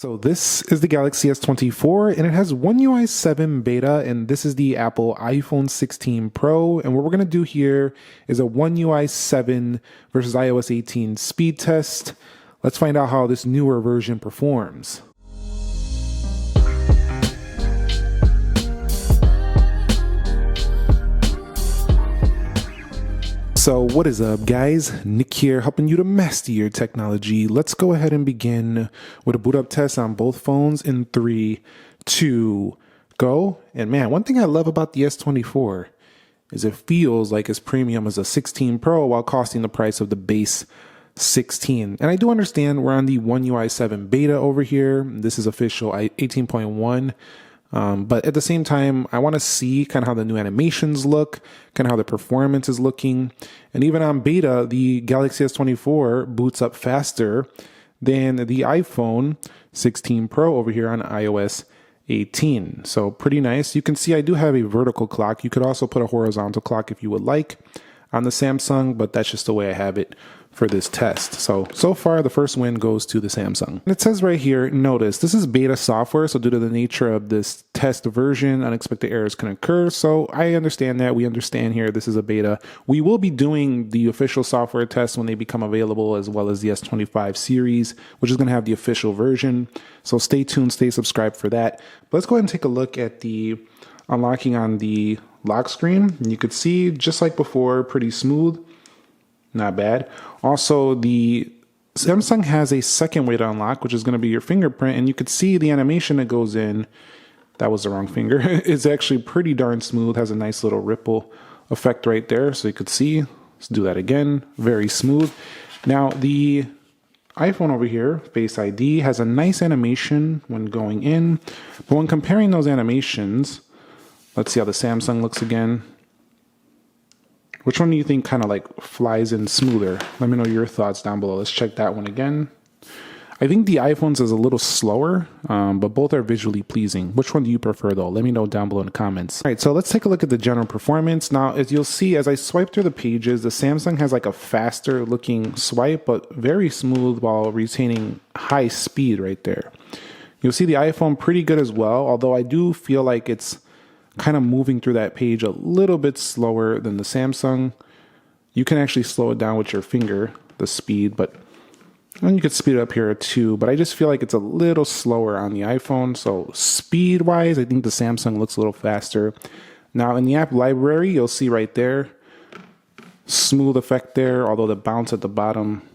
So this is the Galaxy S24 and it has One UI 7 beta, and this is the Apple iPhone 16 Pro. And what we're going to do here is a One UI 7 versus iOS 18 speed test. Let's find out how this newer version performs. So what is up, guys? Nick here, helping you to master your technology. Let's go ahead and begin with a boot up test on both phones in 3, 2, go. And man, one thing I love about the S24 is it feels like it's premium as a 16 Pro while costing the price of the base 16. And I do understand we're on the One UI 7 beta over here. This is official 18.1. But at the same time, I want to see kind of how the new animations look, kind of how the performance is looking. And even on beta, the Galaxy S24 boots up faster than the iPhone 16 Pro over here on iOS 18. So pretty nice. You can see I do have a vertical clock. You could also put a horizontal clock if you would like on the Samsung, but that's just the way I have it for this test. So far the first win goes to the Samsung. And it says right here, notice this is beta software, so due to the nature of this test version, unexpected errors can occur. So I understand that. We understand here this is a beta. We will be doing the official software tests when they become available, as well as the S25 series, which is going to have the official version. So stay tuned, stay subscribed for that. But let's go ahead and take a look at the unlocking on the lock screen. And you could see, just like before, pretty smooth. Not bad. Also, the Samsung has a second way to unlock, which is going to be your fingerprint, and you could see the animation that goes in. That was the wrong finger. It's actually pretty darn smooth. Has a nice little ripple effect right there, so you could see. Let's do that again. Very smooth. Now, the iPhone over here, Face ID, has a nice animation when going in, but when comparing those animations, let's see how the Samsung looks again. Which one do you think kind of like flies in smoother? Let me know your thoughts down below. Let's check that one again. I think the iPhone's is a little slower, but both are visually pleasing. Which one do you prefer though? Let me know down below in the comments. All right, so let's take a look at the general performance. Now, as you'll see, as I swipe through the pages, the Samsung has like a faster looking swipe, but very smooth while retaining high speed right there. You'll see the iPhone pretty good as well, although I do feel like it's kind of moving through that page a little bit slower than the Samsung. You can actually slow it down with your finger, the speed, and you could speed it up here too, but I just feel like it's a little slower on the iPhone. So speed wise, I think the Samsung looks a little faster. Now in the app library, you'll see right there, smooth effect there, although the bounce at the bottom,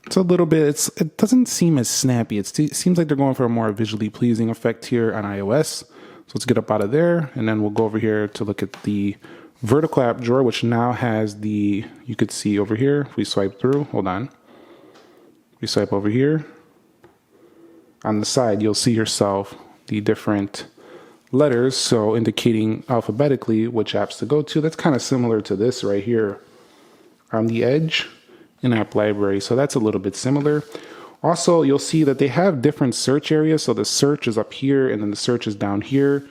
it's a little bit, it doesn't seem as snappy. It seems like they're going for a more visually pleasing effect here on iOS. So let's get up out of there, and then we'll go over here to look at the vertical app drawer, which now has the, you could see over here, if we swipe through, hold on. We swipe over here. On the side, you'll see yourself the different letters, so indicating alphabetically which apps to go to. That's kind of similar to this right here on the edge in app library. So that's a little bit similar. Also, you'll see that they have different search areas. So the search is up here, and then the search is down here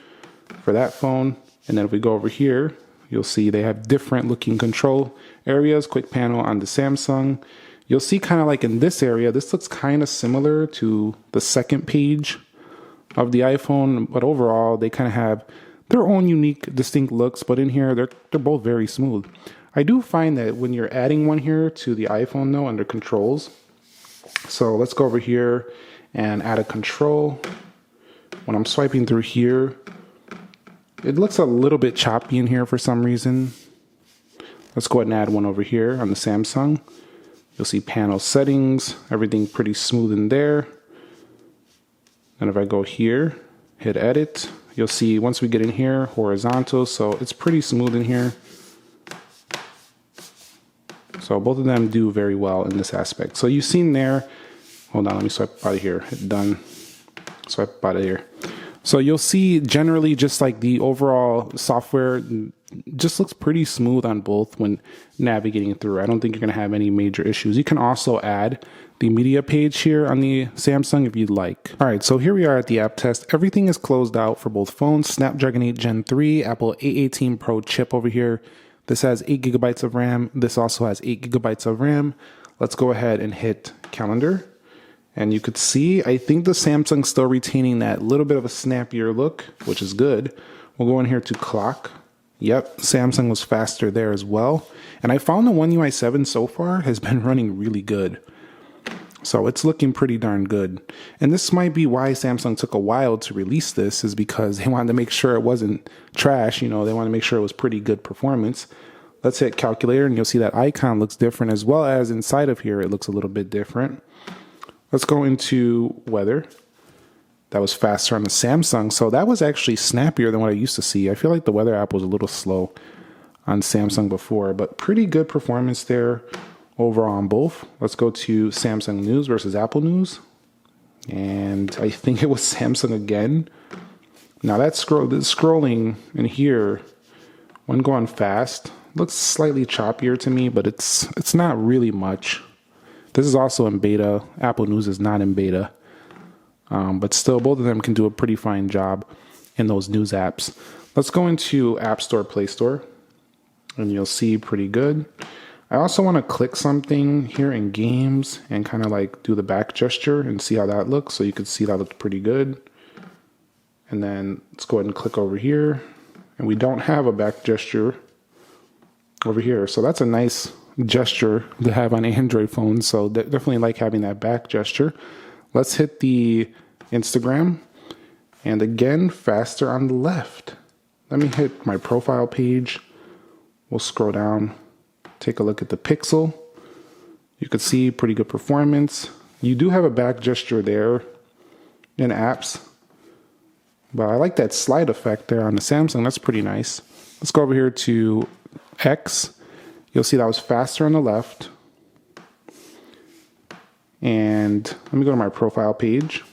for that phone. And then if we go over here, you'll see they have different looking control areas, quick panel on the Samsung. You'll see kind of like in this area, this looks kind of similar to the second page of the iPhone, but overall they kind of have their own unique, distinct looks. But in here, they're both very smooth. I do find that when you're adding one here to the iPhone though, under controls, so let's go over here and add a control. When I'm swiping through here, it looks a little bit choppy in here for some reason. Let's go ahead and add one over here on the Samsung. You'll see panel settings, everything pretty smooth in there. And if I go here, hit edit, you'll see once we get in here, horizontal, so it's pretty smooth in here. So both of them do very well in this aspect. So you've seen there, hold on, let me swipe out of here, hit done, swipe out of here. So you'll see generally just like the overall software just looks pretty smooth on both when navigating through. I don't think you're gonna have any major issues. You can also add the media page here on the Samsung if you'd like. All right, so here we are at the app test. Everything is closed out for both phones. Snapdragon 8 Gen 3, Apple A18 Pro chip over here. This has 8 gigabytes of RAM. This also has 8 gigabytes of RAM. Let's go ahead and hit calendar. And you could see, I think the Samsung's still retaining that little bit of a snappier look, which is good. We'll go in here to clock. Yep, Samsung was faster there as well. And I found the One UI 7 so far has been running really good. So it's looking pretty darn good. And this might be why Samsung took a while to release this, is because they wanted to make sure it wasn't trash. You know, they wanted to make sure it was pretty good performance. Let's hit calculator and you'll see that icon looks different, as well as inside of here it looks a little bit different. Let's go into weather. That was faster on the Samsung. So that was actually snappier than what I used to see. I feel like the weather app was a little slow on Samsung before, but pretty good performance there overall on both. Let's go to Samsung News versus Apple News. And I think it was Samsung again. Now the scrolling in here, when going fast, looks slightly choppier to me, but it's not really much. This is also in beta. Apple News is not in beta. But still, both of them can do a pretty fine job in those news apps. Let's go into App Store, Play Store, and you'll see pretty good. I also want to click something here in games and kind of like do the back gesture and see how that looks. So you can see that looks pretty good. And then let's go ahead and click over here. And we don't have a back gesture over here. So that's a nice gesture to have on Android phones. So definitely like having that back gesture. Let's hit the Instagram, and again, faster on the left. Let me hit my profile page. We'll scroll down, take a look at the Pixel. You can see pretty good performance. You do have a back gesture there in apps, but I like that slide effect there on the Samsung. That's pretty nice. Let's go over here to X. You'll see that was faster on the left. And let me go to my profile page.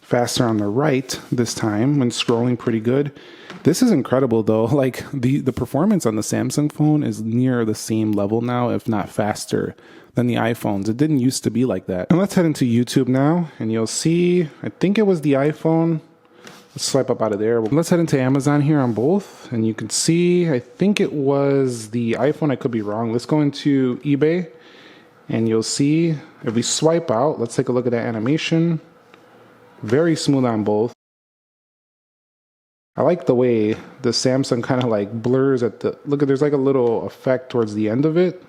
Faster on the right this time when scrolling, pretty good. This is incredible though. Like the performance on the Samsung phone is near the same level now, if not faster than the iPhones. It didn't used to be like that. And let's head into YouTube now, and you'll see, I think it was the iPhone. Let's swipe up out of there. Let's head into Amazon here on both, and you can see, I think it was the iPhone. I could be wrong. Let's go into eBay. And you'll see, if we swipe out, let's take a look at that animation. Very smooth on both. I like the way the Samsung kind of like blurs at the, look at, there's like a little effect towards the end of it.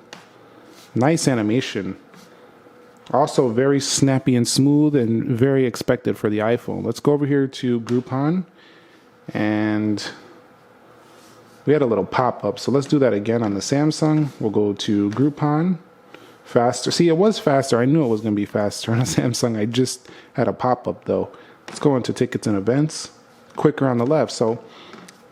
Nice animation. Also very snappy and smooth and very expected for the iPhone. Let's go over here to Groupon. And we had a little pop-up. So let's do that again on the Samsung. We'll go to Groupon. Faster. See, it was faster. I knew it was going to be faster on a Samsung. I just had a pop-up though. Let's go into tickets and events. Quicker on the left. So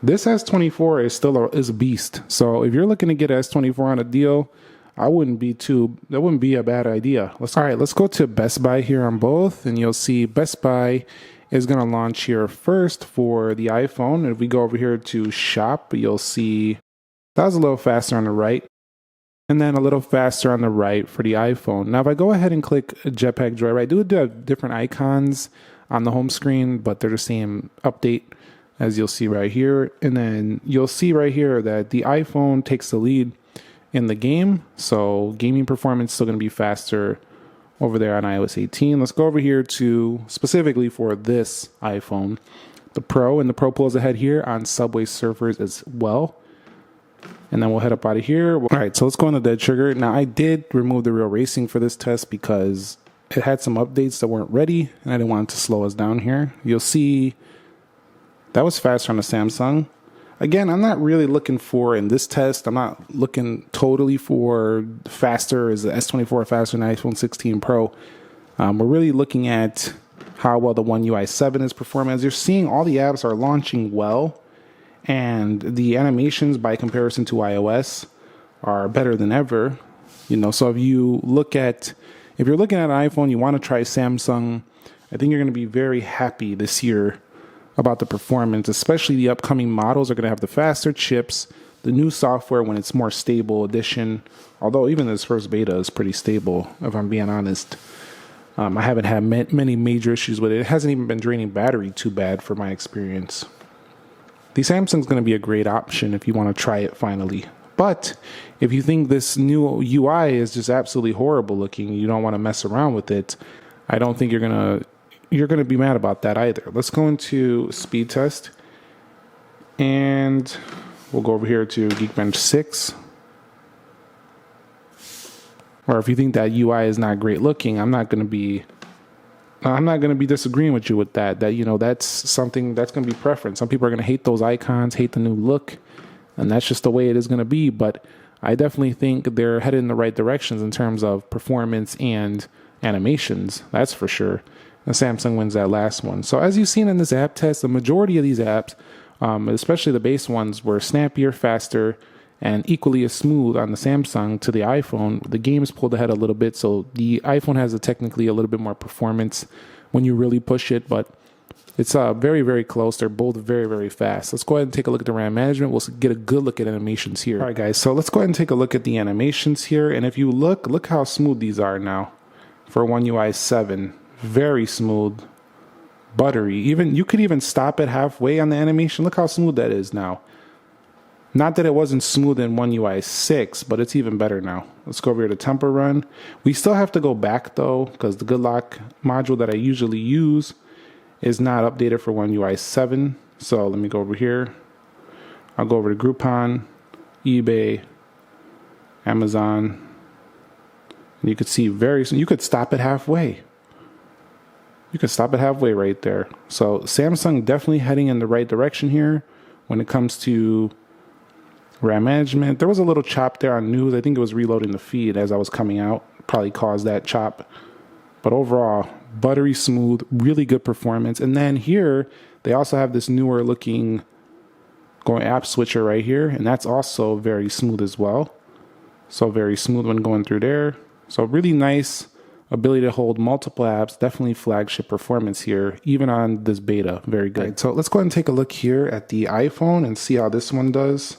this S24 is still is a beast. So if you're looking to get S24 on a deal, that wouldn't be a bad idea. All right, let's go to Best Buy here on both, and you'll see Best Buy is going to launch here first for the iPhone. And if we go over here to shop, you'll see that was a little faster on the right. And then a little faster on the right for the iPhone. Now, if I go ahead and click Jetpack Joyride, I do have different icons on the home screen, but they're the same update, as you'll see right here. And then you'll see right here that the iPhone takes the lead in the game. So gaming performance is still going to be faster over there on iOS 18. Let's go over here to specifically for this iPhone, the Pro, and the Pro pulls ahead here on Subway Surfers as well. And then we'll head up out of here. All right, so let's go on the Dead Trigger. Now, I did remove the Real Racing for this test because it had some updates that weren't ready, and I didn't want it to slow us down here. You'll see that was faster on the Samsung. Again, I'm not really looking for, in this test, I'm not looking totally for faster. Is the S24 faster than the iPhone 16 Pro? We're really looking at how well the One UI 7 is performing. As you're seeing, all the apps are launching well. And the animations by comparison to iOS are better than ever. You know, so if you're looking at an iPhone, you want to try Samsung, I think you're going to be very happy this year about the performance, especially the upcoming models are going to have the faster chips, the new software when it's more stable edition, although even this first beta is pretty stable, if I'm being honest. I haven't had many major issues with it. It hasn't even been draining battery too bad for my experience. The Samsung's going to be a great option if you want to try it finally. But if you think this new UI is just absolutely horrible looking, you don't want to mess around with it, I don't think you're gonna be mad about that either. Let's go into speed test, and we'll go over here to Geekbench 6. Or if you think that UI is not great looking, I'm not gonna be disagreeing with you with that. That's something that's gonna be preference. Some people are gonna hate those icons, hate the new look, and that's just the way it is gonna be. But I definitely think they're headed in the right directions in terms of performance and animations. That's for sure. And Samsung wins that last one. So as you've seen in this app test, the majority of these apps, especially the base ones, were snappier, faster, and equally as smooth on the Samsung to the iPhone. The games pulled ahead a little bit, so the iPhone has technically a little bit more performance when you really push it, but it's very, very close. They're both very, very fast. Let's go ahead and take a look at the RAM management. We'll get a good look at animations here. All right, guys, so let's go ahead and take a look at the animations here. And if you look how smooth these are now for One UI 7. Very smooth, buttery. You could even stop it halfway on the animation. Look how smooth that is now. Not that it wasn't smooth in One UI 6, but it's even better now. Let's go over here to tempo run. We still have to go back though, because the good lock module that I usually use is not updated for One UI 7. So let me go over here. I'll go over to Groupon, eBay, Amazon. And you could see you could stop it halfway. You can stop it halfway right there. So Samsung definitely heading in the right direction here when it comes to RAM management. There was a little chop there on news. I think it was reloading the feed as I was coming out. Probably caused that chop. But overall, buttery smooth, really good performance. And then here, they also have this newer looking app switcher right here. And that's also very smooth as well. So very smooth when going through there. So really nice ability to hold multiple apps. Definitely flagship performance here, even on this beta. Very good. Right, so let's go ahead and take a look here at the iPhone and see how this one does.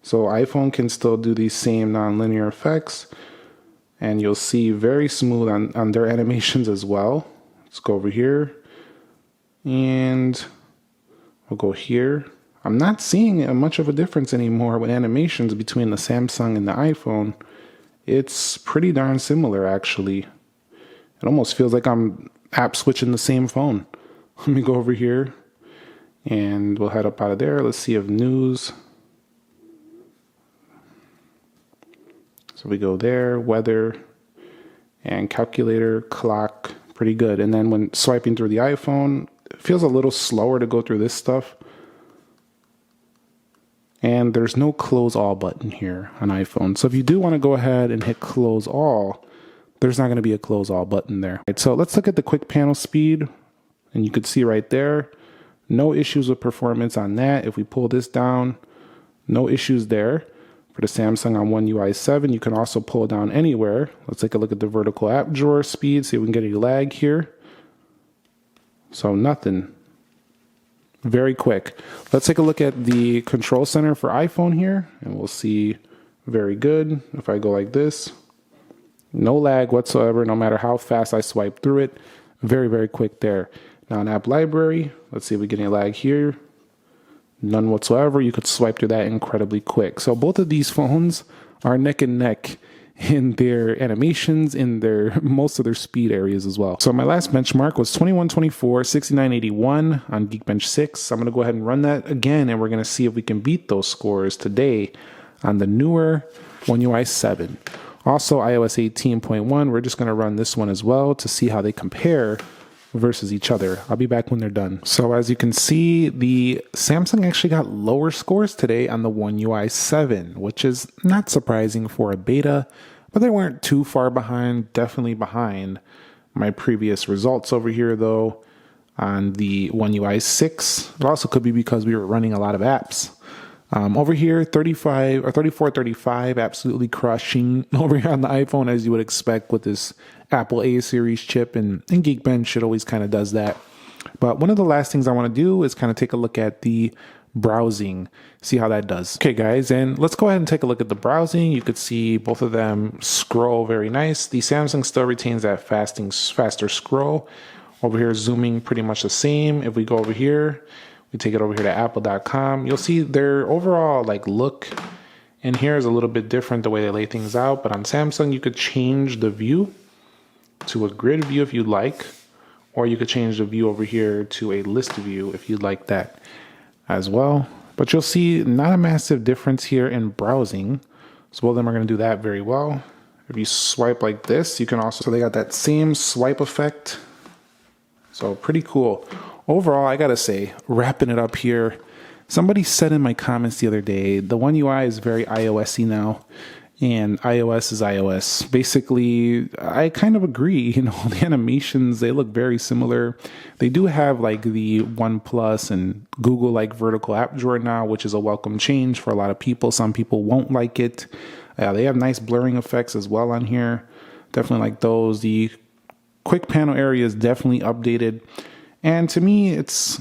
So iPhone can still do these same nonlinear effects, and you'll see very smooth on their animations as well. Let's go over here, and we'll go here. I'm not seeing much of a difference anymore with animations between the Samsung and the iPhone. It's pretty darn similar, actually. It almost feels like I'm app switching the same phone. Let me go over here, and we'll head up out of there. Let's see if news. So we go there, weather, and calculator, clock, pretty good. And then when swiping through the iPhone, it feels a little slower to go through this stuff. And there's no close all button here on iPhone. So if you do want to go ahead and hit close all, there's not going to be a close all button there. Right, so let's look at the quick panel speed. And you can see right there, no issues with performance on that. If we pull this down, no issues there. For the Samsung on One UI 7, you can also pull it down anywhere. Let's take a look at the vertical app drawer speed, see if we can get any lag here. So nothing. Very quick. Let's take a look at the control center for iPhone here, and we'll see very good. If I go like this, no lag whatsoever, no matter how fast I swipe through it. Very, very quick there. Now in app library, let's see if we get any lag here. None whatsoever. You could swipe through that incredibly quick. So both of these phones are neck and neck in their animations, in their most of their speed areas as well. So my last benchmark was 2124, 6981 on Geekbench 6. I'm going to go ahead and run that again, and we're going to see if we can beat those scores today on the newer One UI 7. Also iOS 18.1, we're just going to run this one as well to see how they compare versus each other. I'll be back when they're done. So as you can see, the Samsung actually got lower scores today on the One UI 7, which is not surprising for a beta, but they weren't too far behind, definitely behind my previous results over here though on the One UI 6. It also could be because we were running a lot of apps. Over here, 35 or 34, 35, absolutely crushing over here on the iPhone, as you would expect with this Apple A series chip, and Geekbench, it always kind of does that. But one of the last things I want to do is kind of take a look at the browsing, see how that does. Okay, guys, and let's go ahead and take a look at the browsing. You could see both of them scroll very nice. The Samsung still retains that faster scroll. Over here, zooming pretty much the same. If we go over here, we take it over here to apple.com. You'll see their overall look And here is a little bit different the way they lay things out, but on Samsung, you could change the view to a grid view if you'd like, or you could change the view over here to a list view if you'd like that as well. But you'll see not a massive difference here in browsing. So both of them are going to do that very well. If you swipe like this, you can also, so they got that same swipe effect. So pretty cool. Overall, I gotta say, wrapping it up here, somebody said in my comments the other day, the One UI is very iOS-y now, and iOS is iOS. Basically, I kind of agree. You know, the animations, they look very similar. They do have like the OnePlus and Google like vertical app drawer now, which is a welcome change for a lot of people. Some people won't like it. They have nice blurring effects as well on here. Definitely like those. The quick panel area is definitely updated. And to me, it's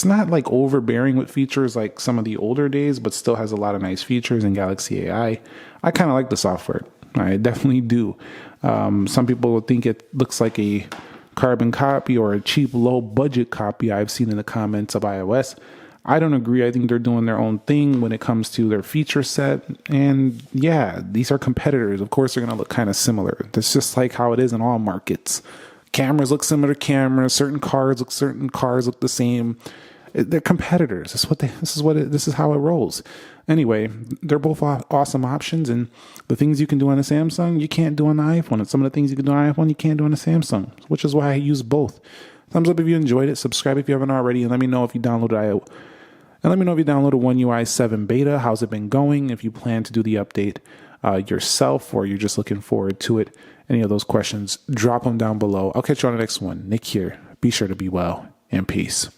not like overbearing with features like some of the older days, but still has a lot of nice features in Galaxy AI. I kind of like the software. I definitely do. Some people would think it looks like a carbon copy or a cheap, low budget copy I've seen in the comments of iOS. I don't agree. I think they're doing their own thing when it comes to their feature set. And yeah, these are competitors. Of course, they're going to look kind of similar. That's just like how it is in all markets. Cameras look similar to cameras. Certain cars look the same. They're competitors. This is how it rolls. Anyway, they're both awesome options, and the things you can do on a Samsung, you can't do on the iPhone. And some of the things you can do on an iPhone, you can't do on a Samsung, which is why I use both. Thumbs up if you enjoyed it. Subscribe if you haven't already, and let me know if you downloaded One UI 7 beta. How's it been going? If you plan to do the update yourself, or you're just looking forward to it. Any of those questions, drop them down below. I'll catch you on the next one. Nick here. Be sure to be well, and peace.